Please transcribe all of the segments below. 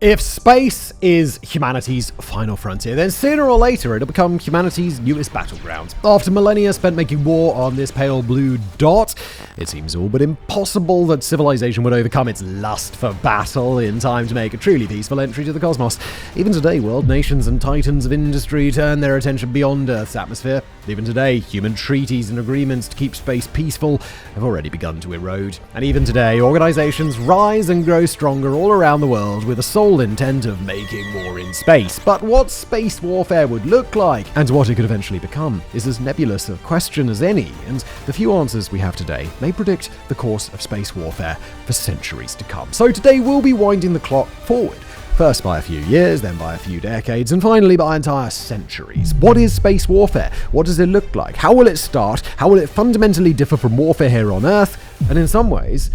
If space is humanity's final frontier, then sooner or later it'll become humanity's newest battleground. After millennia spent making war on this pale blue dot, it seems all but impossible that civilization would overcome its lust for battle in time to make a truly peaceful entry to the cosmos. Even today, world nations and titans of industry turn their attention beyond Earth's atmosphere. Even today, human treaties and agreements to keep space peaceful have already begun to erode. And even today, organizations rise and grow stronger all around the world with a sole intent of making war in space. But what space warfare would look like, and what it could eventually become, is as nebulous a question as any, and the few answers we have today may predict the course of space warfare for centuries to come. So today we'll be winding the clock forward. First by a few years, then by a few decades, and finally by entire centuries. What is space warfare? What does it look like? How will it start? How will it fundamentally differ from warfare here on Earth? And in some ways,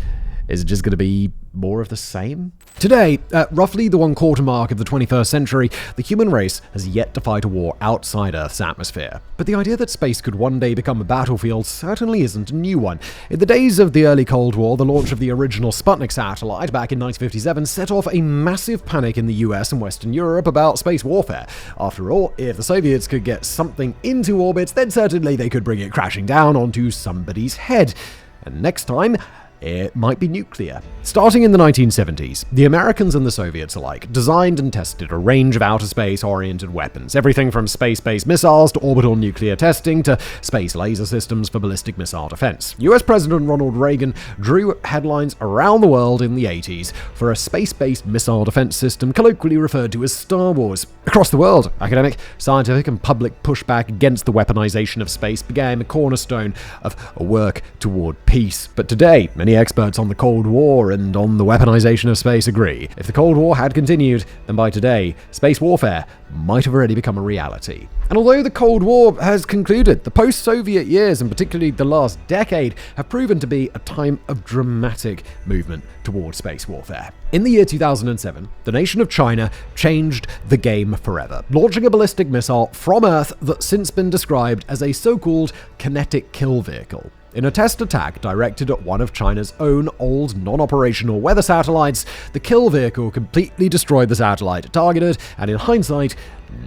is it just going to be more of the same? Today, at roughly the 1/4 mark of the 21st century, the human race has yet to fight a war outside Earth's atmosphere. But the idea that space could one day become a battlefield certainly isn't a new one. In the days of the early Cold War, the launch of the original Sputnik satellite back in 1957 set off a massive panic in the US and Western Europe about space warfare. After all, if the Soviets could get something into orbit, then certainly they could bring it crashing down onto somebody's head. And next time, it might be nuclear. Starting in the 1970s, the Americans and the Soviets alike designed and tested a range of outer space-oriented weapons, everything from space-based missiles to orbital nuclear testing to space laser systems for ballistic missile defense. US President Ronald Reagan drew headlines around the world in the 80s for a space-based missile defense system colloquially referred to as Star Wars. Across the world, academic, scientific, and public pushback against the weaponization of space became a cornerstone of a work toward peace. But today, many experts on the Cold War and on the weaponization of space agree. If the Cold War had continued, then by today, space warfare might have already become a reality. And although the Cold War has concluded, the post-Soviet years, and particularly the last decade, have proven to be a time of dramatic movement towards space warfare. In the year 2007, the nation of China changed the game forever, launching a ballistic missile from Earth that's since been described as a so-called kinetic kill vehicle. In a test attack directed at one of China's own old non-operational weather satellites, the kill vehicle completely destroyed the satellite it targeted, and in hindsight,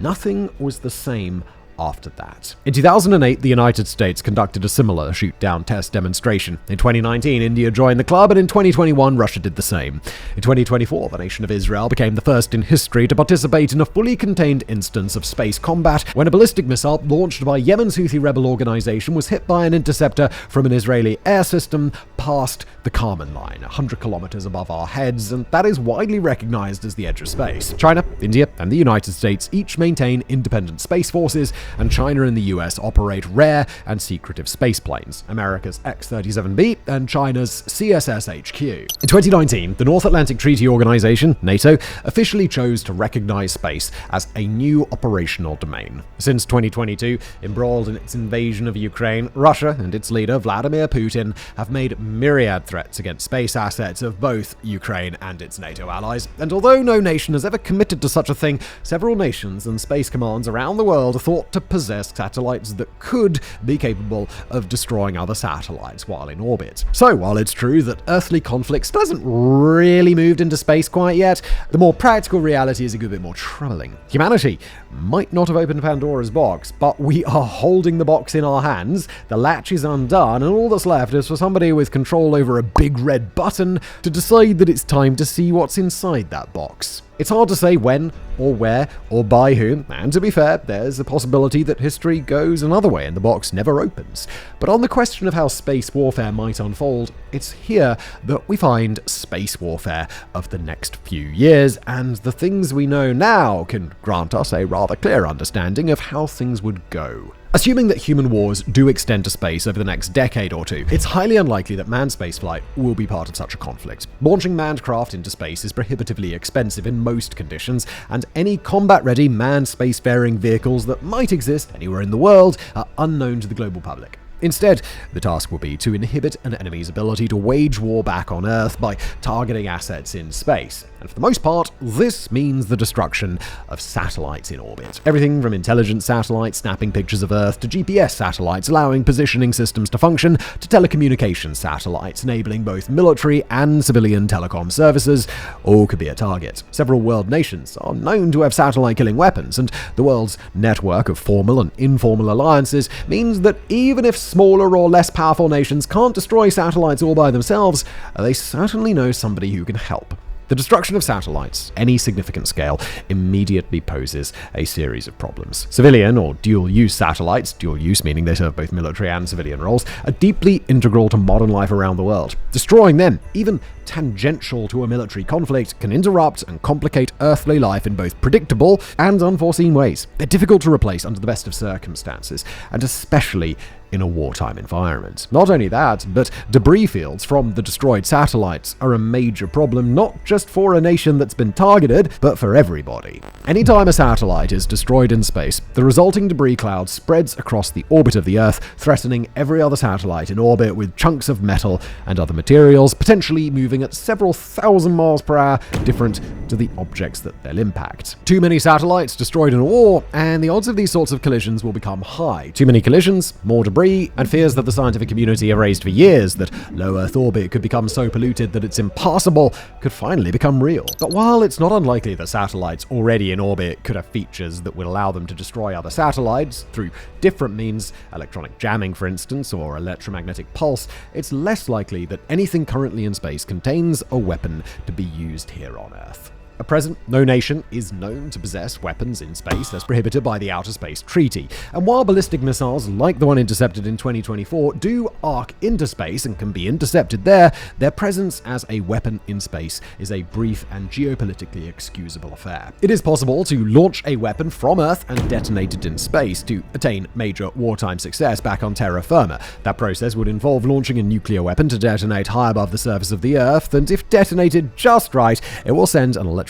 nothing was the same after that. In 2008, the United States conducted a similar shoot-down test demonstration. In 2019, India joined the club, and in 2021, Russia did the same. In 2024, the nation of Israel became the first in history to participate in a fully contained instance of space combat when a ballistic missile launched by Yemen's Houthi rebel organization was hit by an interceptor from an Israeli air system past the Kármán line, 100 kilometers above our heads, and that is widely recognized as the edge of space. China, India, and the United States each maintain independent space forces, and China and the US operate rare and secretive space planes, America's X-37B and China's CSS-HQ. In 2019, the North Atlantic Treaty Organization, NATO, officially chose to recognize space as a new operational domain. Since 2022, embroiled in its invasion of Ukraine, Russia and its leader, Vladimir Putin, have made myriad threats against space assets of both Ukraine and its NATO allies. And although no nation has ever committed to such a thing, several nations and space commands around the world are thought to possess satellites that could be capable of destroying other satellites while in orbit. So while it's true that earthly conflict still hasn't really moved into space quite yet, the more practical reality is a good bit more troubling. Humanity might not have opened Pandora's box, but we are holding the box in our hands, the latch is undone, and all that's left is for somebody with control over a big red button to decide that it's time to see what's inside that box. It's hard to say when, or where, or by whom, and to be fair, there's a possibility that history goes another way and the box never opens. But on the question of how space warfare might unfold, it's here that we find space warfare of the next few years, and the things we know now can grant us a rather clear understanding of how things would go. Assuming that human wars do extend to space over the next decade or two, it's highly unlikely that manned spaceflight will be part of such a conflict. Launching manned craft into space is prohibitively expensive in most conditions, and any combat-ready manned spacefaring vehicles that might exist anywhere in the world are unknown to the global public. Instead, the task will be to inhibit an enemy's ability to wage war back on Earth by targeting assets in space. And for the most part, this means the destruction of satellites in orbit. Everything from intelligence satellites snapping pictures of Earth to GPS satellites allowing positioning systems to function to telecommunications satellites enabling both military and civilian telecom services all could be a target. Several world nations are known to have satellite-killing weapons, and the world's network of formal and informal alliances means that even if smaller or less powerful nations can't destroy satellites all by themselves, they certainly know somebody who can help. The destruction of satellites, any significant scale, immediately poses a series of problems. Civilian or dual-use satellites, dual-use meaning they serve both military and civilian roles, are deeply integral to modern life around the world. Destroying them, even tangential to a military conflict, can interrupt and complicate earthly life in both predictable and unforeseen ways. They're difficult to replace under the best of circumstances, and especially in a wartime environment. Not only that, but debris fields from the destroyed satellites are a major problem, not just for a nation that's been targeted, but for everybody. Anytime a satellite is destroyed in space, the resulting debris cloud spreads across the orbit of the Earth, threatening every other satellite in orbit with chunks of metal and other materials, potentially moving at several thousand miles per hour, different to the objects that they'll impact. Too many satellites destroyed in a war, and the odds of these sorts of collisions will become high. Too many collisions, more debris, and fears that the scientific community have raised for years that low Earth orbit could become so polluted that it's impassable could finally become real. But while it's not unlikely that satellites already in orbit could have features that would allow them to destroy other satellites through different means, electronic jamming for instance, or electromagnetic pulse, it's less likely that anything currently in space contains a weapon to be used here on Earth. At present, no nation is known to possess weapons in space as prohibited by the Outer Space Treaty. And while ballistic missiles, like the one intercepted in 2024, do arc into space and can be intercepted there, their presence as a weapon in space is a brief and geopolitically excusable affair. It is possible to launch a weapon from Earth and detonate it in space to attain major wartime success back on terra firma. That process would involve launching a nuclear weapon to detonate high above the surface of the Earth, and if detonated just right, it will send an electromagnetic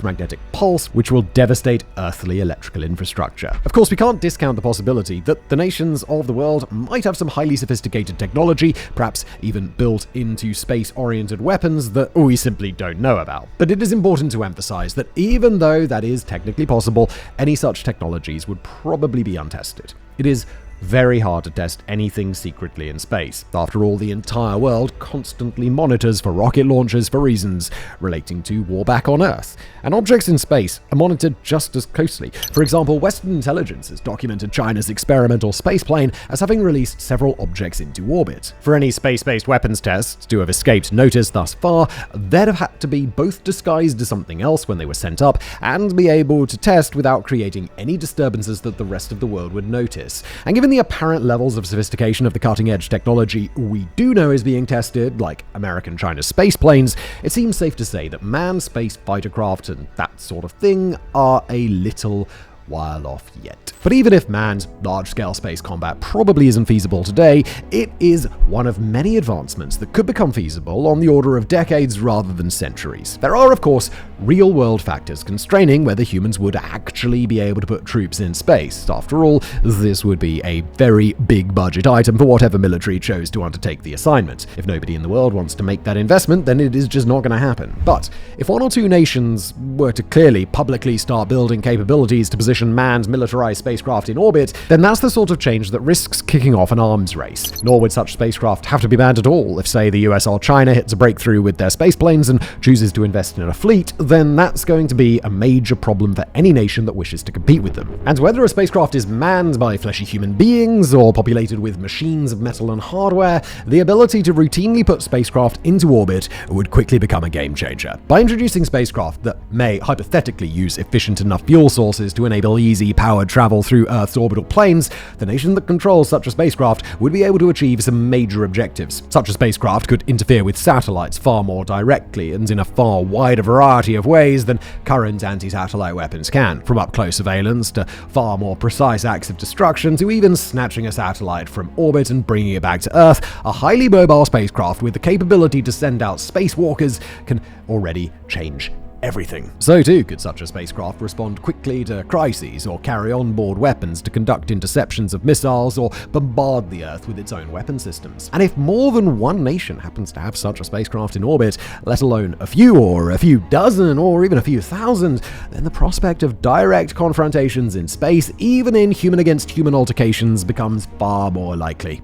pulse which will devastate earthly electrical infrastructure. Of course, we can't discount the possibility that the nations of the world might have some highly sophisticated technology, perhaps even built into space-oriented weapons that we simply don't know about. But it is important to emphasize that even though that is technically possible, any such technologies would probably be untested. It is very hard to test anything secretly in space. After all, the entire world constantly monitors for rocket launches for reasons relating to war back on Earth. And objects in space are monitored just as closely. For example, Western intelligence has documented China's experimental spaceplane as having released several objects into orbit. For any space-based weapons tests to have escaped notice thus far, they'd have had to be both disguised as something else when they were sent up and be able to test without creating any disturbances that the rest of the world would notice. And given the apparent levels of sophistication of the cutting-edge technology we do know is being tested, like American-China space planes, it seems safe to say that manned space fighter craft and that sort of thing are a little while off yet. But even if manned, large-scale space combat probably isn't feasible today, it is one of many advancements that could become feasible on the order of decades rather than centuries. There are, of course, real-world factors constraining whether humans would actually be able to put troops in space. After all, this would be a very big budget item for whatever military chose to undertake the assignment. If nobody in the world wants to make that investment, then it is just not going to happen. But if one or two nations were to clearly publicly start building capabilities to position manned militarized spacecraft in orbit, then that's the sort of change that risks kicking off an arms race. Nor would such spacecraft have to be manned at all. If, say, the US or China hits a breakthrough with their space planes and chooses to invest in a fleet, then that's going to be a major problem for any nation that wishes to compete with them. And whether a spacecraft is manned by fleshy human beings or populated with machines of metal and hardware, the ability to routinely put spacecraft into orbit would quickly become a game changer. By introducing spacecraft that may hypothetically use efficient enough fuel sources to enable easy powered travel through Earth's orbital planes, the nation that controls such a spacecraft would be able to achieve some major objectives. Such a spacecraft could interfere with satellites far more directly and in a far wider variety of ways than current anti-satellite weapons can, from up-close surveillance to far more precise acts of destruction to even snatching a satellite from orbit and bringing it back to Earth. A highly mobile spacecraft with the capability to send out spacewalkers can already change everything. So too could such a spacecraft respond quickly to crises or carry on-board weapons to conduct interceptions of missiles or bombard the Earth with its own weapon systems. And if more than one nation happens to have such a spacecraft in orbit, let alone a few or a few dozen or even a few thousand, then the prospect of direct confrontations in space, even in human-against-human altercations, becomes far more likely.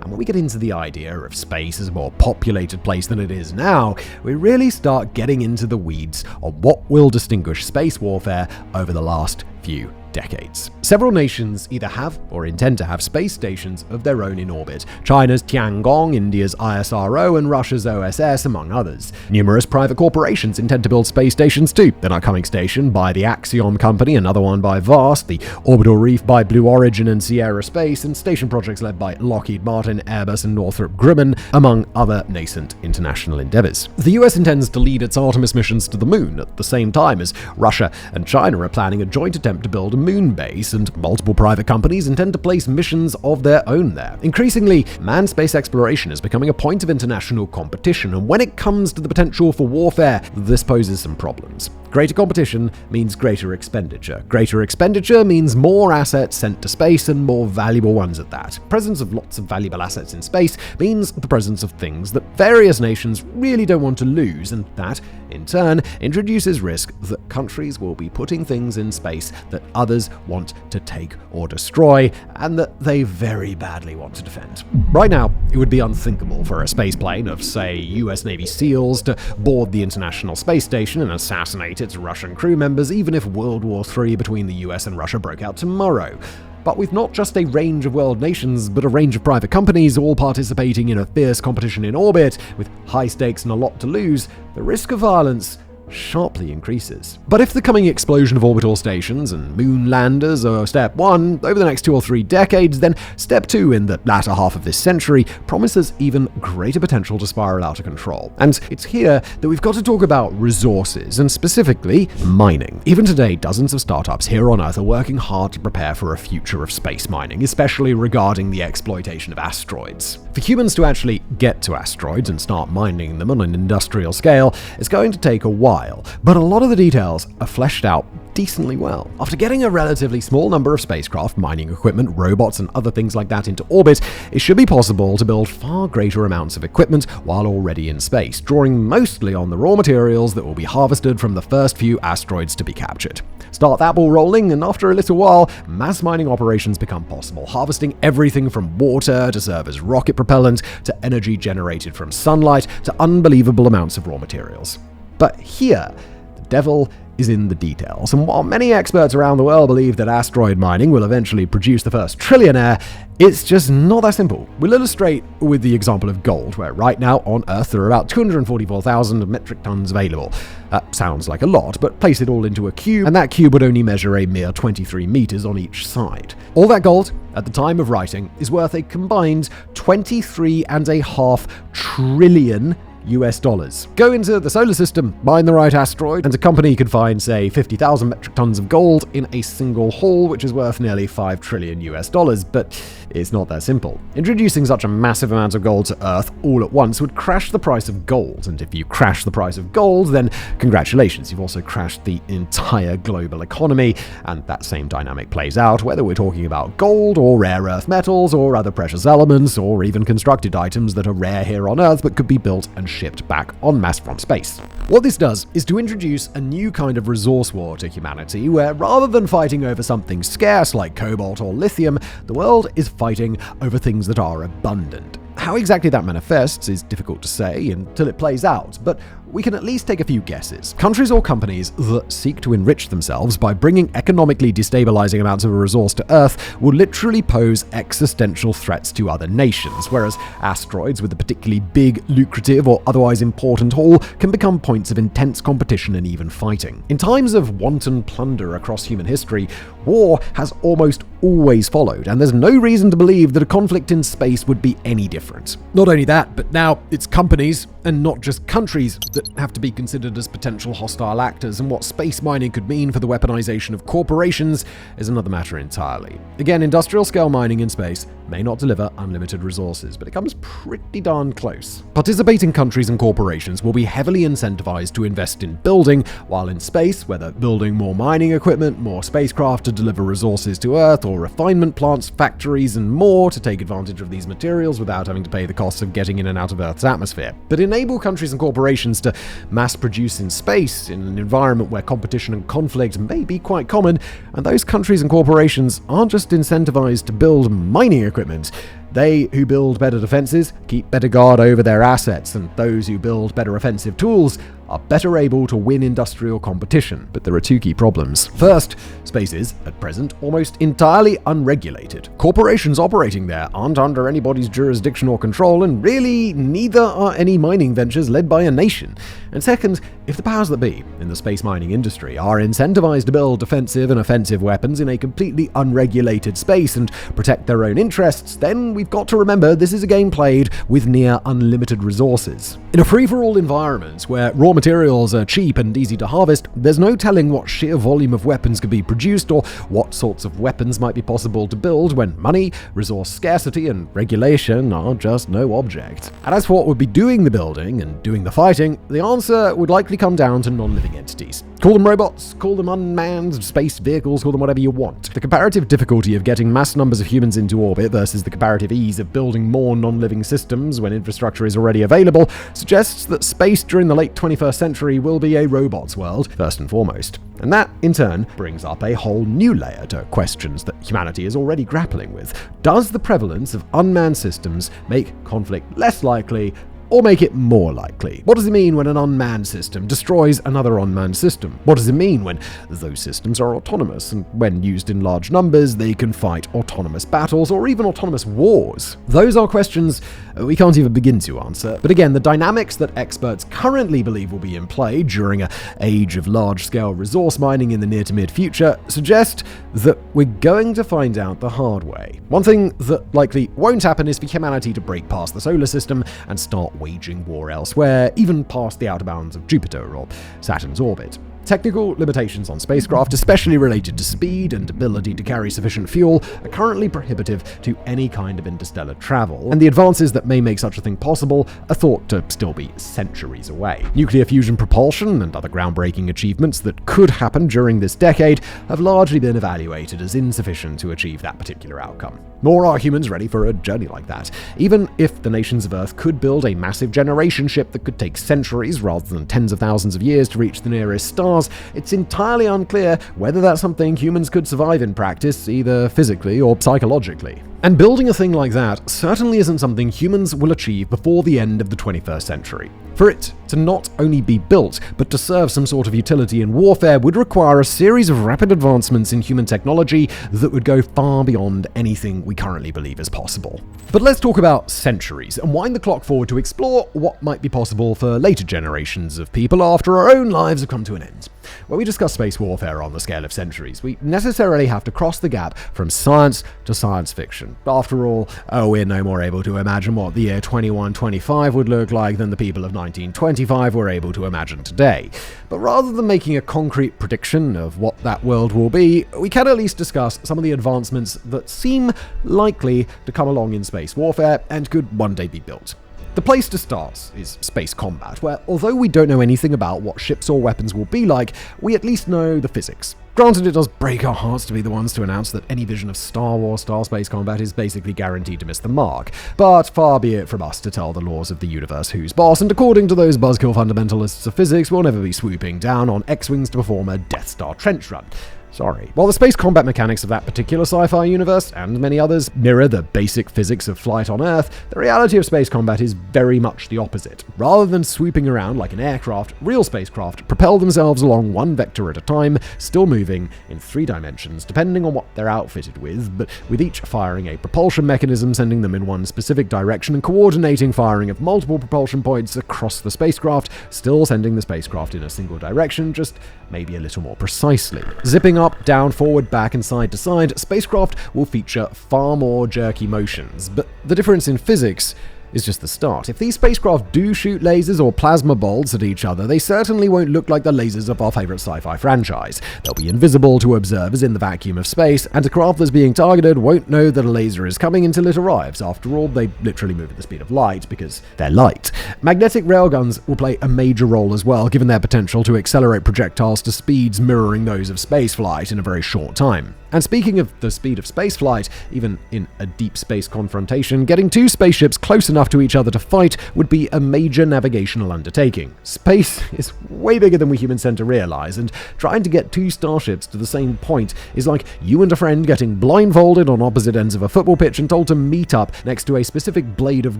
And when we get into the idea of space as a more populated place than it is now, we really start getting into the weeds on what will distinguish space warfare over the last few decades. Several nations either have or intend to have space stations of their own in orbit. China's Tiangong, India's ISRO, and Russia's OSS, among others. Numerous private corporations intend to build space stations too. An upcoming station by the Axiom Company, another one by Vast, the Orbital Reef by Blue Origin and Sierra Space, and station projects led by Lockheed Martin, Airbus, and Northrop Grumman, among other nascent international endeavors. The US intends to lead its Artemis missions to the moon at the same time as Russia and China are planning a joint attempt to build a moon base, and multiple private companies intend to place missions of their own there. Increasingly, manned space exploration is becoming a point of international competition, and when it comes to the potential for warfare, this poses some problems. Greater competition means greater expenditure. Greater expenditure means more assets sent to space, and more valuable ones at that. Presence of lots of valuable assets in space means the presence of things that various nations really don't want to lose, and that, in turn, introduces risk that countries will be putting things in space that others want to take or destroy, and that they very badly want to defend. Right now, it would be unthinkable for a spaceplane of, say, US Navy SEALs to board the International Space Station and assassinate its Russian crew members, even if World War III between the US and Russia broke out tomorrow. But with not just a range of world nations, but a range of private companies all participating in a fierce competition in orbit, with high stakes and a lot to lose, the risk of violence sharply increases. But if the coming explosion of orbital stations and moon landers are step one over the next 2 or 3 decades, then step two in the latter half of this century promises even greater potential to spiral out of control. And it's here that we've got to talk about resources, and specifically mining. Even today, dozens of startups here on Earth are working hard to prepare for a future of space mining, especially regarding the exploitation of asteroids. For humans to actually get to asteroids and start mining them on an industrial scale, it's going to take a while, but a lot of the details are fleshed out decently well. After getting a relatively small number of spacecraft, mining equipment, robots, and other things like that into orbit, it should be possible to build far greater amounts of equipment while already in space, drawing mostly on the raw materials that will be harvested from the first few asteroids to be captured. Start that ball rolling, and after a little while, mass mining operations become possible, harvesting everything from water to serve as rocket propellant, to energy generated from sunlight, to unbelievable amounts of raw materials. But here, the devil is in the details, and while many experts around the world believe that asteroid mining will eventually produce the first trillionaire, it's just not that simple. We'll illustrate with the example of gold, where right now on Earth there are about 244,000 metric tons available. That sounds like a lot, but place it all into a cube, and that cube would only measure a mere 23 meters on each side. All that gold, at the time of writing, is worth a combined $23.5 trillion US dollars. Go into the solar system, mine the right asteroid, and a company could find, say, 50,000 metric tons of gold in a single haul, which is worth nearly 5 trillion US dollars, but it's not that simple. Introducing such a massive amount of gold to Earth all at once would crash the price of gold, and if you crash the price of gold, then congratulations, you've also crashed the entire global economy, and that same dynamic plays out whether we're talking about gold or rare earth metals or other precious elements or even constructed items that are rare here on Earth but could be built and shipped back en masse from space. What this does is to introduce a new kind of resource war to humanity, where rather than fighting over something scarce like cobalt or lithium, the world is fighting over things that are abundant. How exactly that manifests is difficult to say until it plays out, but we can at least take a few guesses. Countries or companies that seek to enrich themselves by bringing economically destabilizing amounts of a resource to Earth will literally pose existential threats to other nations, whereas asteroids with a particularly big, lucrative, or otherwise important haul can become points of intense competition and even fighting. In times of wanton plunder across human history, war has almost always followed, and there's no reason to believe that a conflict in space would be any different. Not only that, but now it's companies and not just countries that have to be considered as potential hostile actors, and what space mining could mean for the weaponization of corporations is another matter entirely. Again, industrial-scale mining in space may not deliver unlimited resources, but it comes pretty darn close. Participating countries and corporations will be heavily incentivized to invest in building, while in space, whether building more mining equipment, more spacecraft to deliver resources to Earth, or refinement plants, factories, and more to take advantage of these materials without having to pay the costs of getting in and out of Earth's atmosphere. But enable countries and corporations to mass produce in space in an environment where competition and conflict may be quite common, and those countries and corporations aren't just incentivized to build mining equipment. They who build better defenses keep better guard over their assets, and those who build better offensive tools are better able to win industrial competition. But there are two key problems. First, space is, at present, almost entirely unregulated. Corporations operating there aren't under anybody's jurisdiction or control, and really, neither are any mining ventures led by a nation. And second, if the powers that be in the space mining industry are incentivized to build defensive and offensive weapons in a completely unregulated space and protect their own interests, then we've got to remember this is a game played with near unlimited resources. In a free-for-all environment where raw materials are cheap and easy to harvest, there's no telling what sheer volume of weapons could be produced or what sorts of weapons might be possible to build when money, resource scarcity, and regulation are just no object. And as for what would be doing the building and doing the fighting, the answer would likely come down to non-living entities. Call them robots, call them unmanned space vehicles, call them whatever you want. The comparative difficulty of getting mass numbers of humans into orbit versus the comparative ease of building more non-living systems when infrastructure is already available suggests that space during the late 21st century will be a robots world, first and foremost. And that, in turn, brings up a whole new layer to questions that humanity is already grappling with. Does the prevalence of unmanned systems make conflict less likely, or make it more likely? What does it mean when an unmanned system destroys another unmanned system? What does it mean when those systems are autonomous, and when used in large numbers, they can fight autonomous battles or even autonomous wars? Those are questions we can't even begin to answer. But again, the dynamics that experts currently believe will be in play during an age of large-scale resource mining in the near to mid-future suggest that we're going to find out the hard way. One thing that likely won't happen is for humanity to break past the solar system and start waging war elsewhere, even past the outer bounds of Jupiter or Saturn's orbit. Technical limitations on spacecraft, especially related to speed and ability to carry sufficient fuel, are currently prohibitive to any kind of interstellar travel, and the advances that may make such a thing possible are thought to still be centuries away. Nuclear fusion propulsion and other groundbreaking achievements that could happen during this decade have largely been evaluated as insufficient to achieve that particular outcome. Nor are humans ready for a journey like that. Even if the nations of Earth could build a massive generation ship that could take centuries rather than tens of thousands of years to reach the nearest star, it's entirely unclear whether that's something humans could survive in practice, either physically or psychologically. And building a thing like that certainly isn't something humans will achieve before the end of the 21st century. For it to not only be built, but to serve some sort of utility in warfare would require a series of rapid advancements in human technology that would go far beyond anything we currently believe is possible. But let's talk about centuries and wind the clock forward to explore what might be possible for later generations of people after our own lives have come to an end. When we discuss space warfare on the scale of centuries, we necessarily have to cross the gap from science to science fiction. After all, we're no more able to imagine what the year 2125 would look like than the people of 1925 were able to imagine today. But rather than making a concrete prediction of what that world will be, we can at least discuss some of the advancements that seem likely to come along in space warfare and could one day be built. The place to start is space combat, where although we don't know anything about what ships or weapons will be like, we at least know the physics. Granted, it does break our hearts to be the ones to announce that any vision of Star Wars style space combat is basically guaranteed to miss the mark, but far be it from us to tell the laws of the universe who's boss, and according to those buzzkill fundamentalists of physics, we'll never be swooping down on X-Wings to perform a Death Star trench run. Sorry. While the space combat mechanics of that particular sci-fi universe, and many others, mirror the basic physics of flight on Earth, the reality of space combat is very much the opposite. Rather than swooping around like an aircraft, real spacecraft propel themselves along one vector at a time, still moving in 3 dimensions, depending on what they're outfitted with, but with each firing a propulsion mechanism sending them in one specific direction and coordinating firing of multiple propulsion points across the spacecraft, still sending the spacecraft in a single direction, just maybe a little more precisely. Zipping up, down, forward, back, and side to side, spacecraft will feature far more jerky motions, but the difference in physics is just the start. If these spacecraft do shoot lasers or plasma bolts at each other, they certainly won't look like the lasers of our favorite sci-fi franchise. They'll be invisible to observers in the vacuum of space, and a craft that's being targeted won't know that a laser is coming until it arrives. After all, they literally move at the speed of light because they're light. Magnetic railguns will play a major role as well, given their potential to accelerate projectiles to speeds mirroring those of spaceflight in a very short time. And speaking of the speed of spaceflight, even in a deep space confrontation, getting two spaceships close enough to each other to fight would be a major navigational undertaking. Space is way bigger than we humans tend to realize, and trying to get two starships to the same point is like you and a friend getting blindfolded on opposite ends of a football pitch and told to meet up next to a specific blade of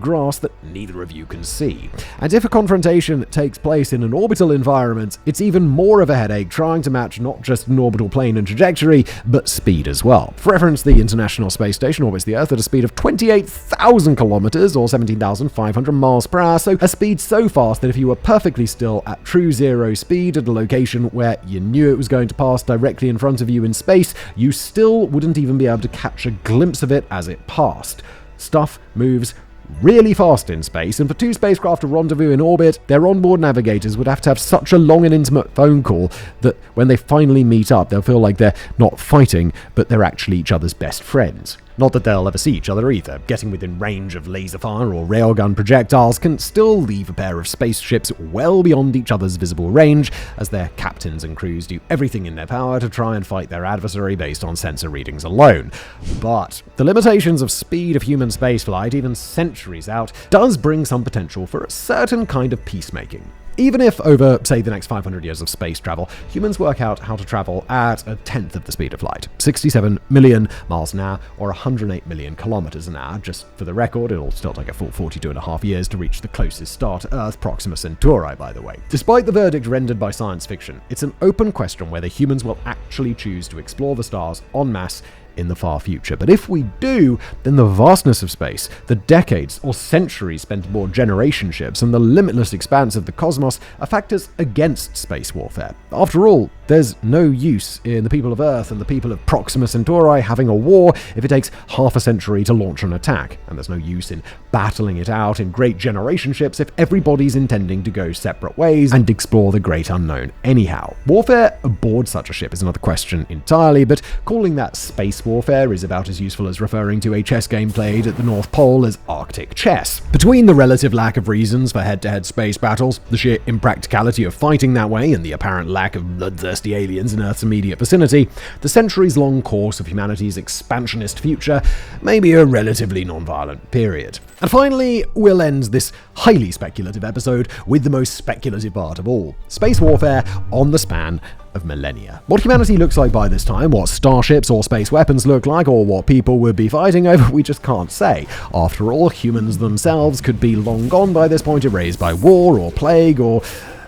grass that neither of you can see. And if a confrontation takes place in an orbital environment, it's even more of a headache trying to match not just an orbital plane and trajectory, but speed as well. For reference, the International Space Station orbits the Earth at a speed of 28,000 kilometers or 17,500 miles per hour, so a speed so fast that if you were perfectly still at true zero speed at a location where you knew it was going to pass directly in front of you in space, you still wouldn't even be able to catch a glimpse of it as it passed. Stuff moves really fast in space, and for two spacecraft to rendezvous in orbit, their onboard navigators would have to have such a long and intimate phone call that when they finally meet up, they'll feel like they're not fighting, but they're actually each other's best friends. Not that they'll ever see each other either. Getting within range of laser fire or railgun projectiles can still leave a pair of spaceships well beyond each other's visible range, as their captains and crews do everything in their power to try and fight their adversary based on sensor readings alone. But the limitations of speed of human spaceflight, even centuries out, does bring some potential for a certain kind of peacemaking. Even if, over, say, the next 500 years of space travel, humans work out how to travel at a tenth of the speed of light, 67 million miles an hour, or 108 million kilometers an hour. Just for the record, it'll still take a full 42.5 years to reach the closest star to Earth, Proxima Centauri, by the way. Despite the verdict rendered by science fiction, it's an open question whether humans will actually choose to explore the stars en masse in the far future. But if we do, then the vastness of space, the decades or centuries spent aboard generation ships, and the limitless expanse of the cosmos are factors against space warfare. After all, there's no use in the people of Earth and the people of Proxima Centauri having a war if it takes half a century to launch an attack, and there's no use in battling it out in great generation ships if everybody's intending to go separate ways and explore the great unknown anyhow. Warfare aboard such a ship is another question entirely, but calling that space warfare is about as useful as referring to a chess game played at the North Pole as Arctic chess. Between the relative lack of reasons for head-to-head space battles, the sheer impracticality of fighting that way, and the apparent lack of bloodthirsty aliens in Earth's immediate vicinity, the centuries-long course of humanity's expansionist future may be a relatively non-violent period. And finally, we'll end this highly speculative episode with the most speculative part of all: space warfare on the span of millennia. What humanity looks like by this time, what starships or space weapons look like, or what people would be fighting over, we just can't say. After all, humans themselves could be long gone by this point, erased by war or plague, or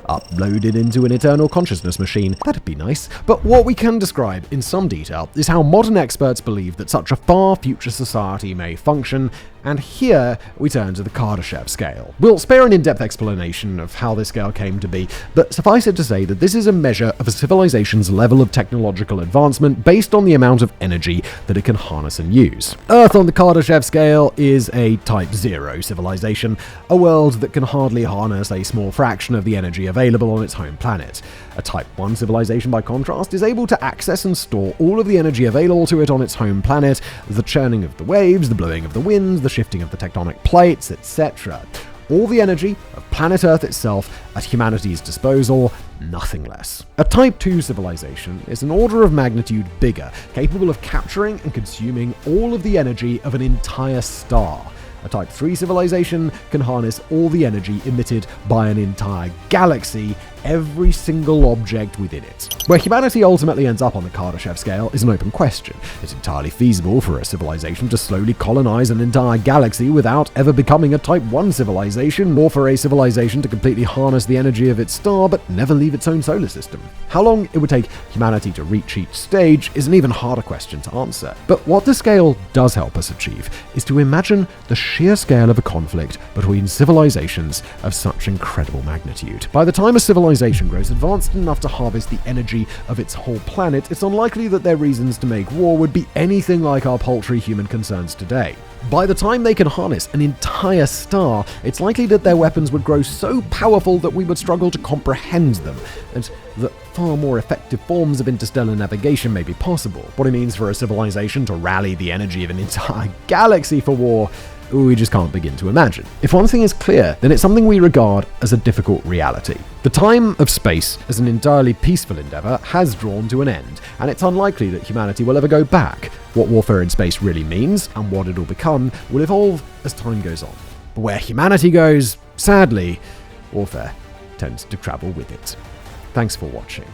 uploaded into an eternal consciousness machine. That'd be nice. But what we can describe in some detail is how modern experts believe that such a far future society may function, and here we turn to the Kardashev scale. We'll spare an in-depth explanation of how this scale came to be, but suffice it to say that this is a measure of a civilization's level of technological advancement based on the amount of energy that it can harness and use. Earth on the Kardashev scale is a Type 0 civilization, a world that can hardly harness a small fraction of the energy available on its home planet. A Type 1 civilization, by contrast, is able to access and store all of the energy available to it on its home planet, the churning of the waves, the blowing of the winds, the shifting of the tectonic plates, etc. All the energy of planet Earth itself at humanity's disposal, nothing less. A Type 2 civilization is an order of magnitude bigger, capable of capturing and consuming all of the energy of an entire star. A Type 3 civilization can harness all the energy emitted by an entire galaxy, every single object within it. Where humanity ultimately ends up on the Kardashev scale is an open question. It's entirely feasible for a civilization to slowly colonize an entire galaxy without ever becoming a Type 1 civilization, or for a civilization to completely harness the energy of its star but never leave its own solar system. How long it would take humanity to reach each stage is an even harder question to answer. But what the scale does help us achieve is to imagine the sheer scale of a conflict between civilizations of such incredible magnitude. By the time a civilization civilization grows advanced enough to harvest the energy of its whole planet, it's unlikely that their reasons to make war would be anything like our paltry human concerns today. By the time they can harness an entire star, it's likely that their weapons would grow so powerful that we would struggle to comprehend them, and that far more effective forms of interstellar navigation may be possible. What it means for a civilization to rally the energy of an entire galaxy for war, we just can't begin to imagine. If one thing is clear, then it's something we regard as a difficult reality. The time of space as an entirely peaceful endeavor has drawn to an end, and it's unlikely that humanity will ever go back. What warfare in space really means, and what it'll become, will evolve as time goes on. But where humanity goes, sadly, warfare tends to travel with it. Thanks for watching.